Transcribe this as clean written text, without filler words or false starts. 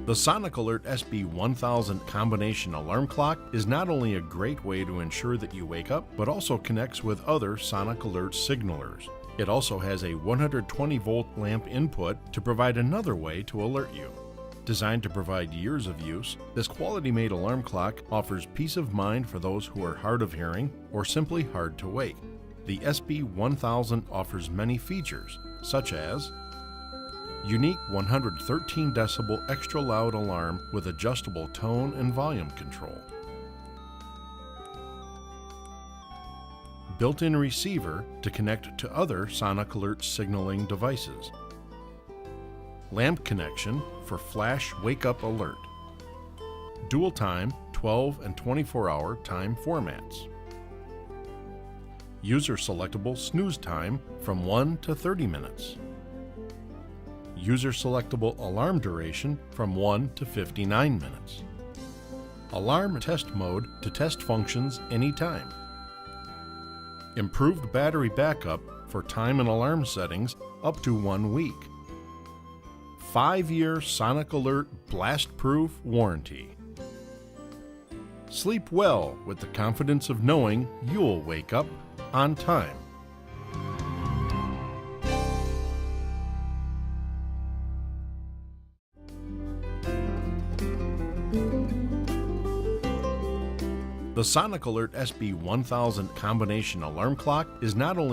The Sonic Alert SB1000 combination alarm clock is not only a great way to ensure that you wake up, but also connects with other Sonic Alert signalers. It also has a 120 volt lamp input to provide another way to alert you. Designed to provide years of use, this quality-made alarm clock offers peace of mind for those who are hard of hearing or simply hard to wake. The SB1000 offers many features, such as unique 113 decibel extra loud alarm with adjustable tone and volume control, built-in receiver to connect to other Sonic Alert signaling devices, lamp connection for flash wake-up alert, dual time 12 and 24-hour time formats, user-selectable snooze time from 1 to 30 minutes, user-selectable alarm duration from 1 to 59 minutes, alarm test mode to test functions anytime, improved battery backup for time and alarm settings up to 1 week, 5-year Sonic Alert blast-proof warranty. Sleep well with the confidence of knowing you'll wake up on time. The Sonic Alert SB1000 combination alarm clock is not only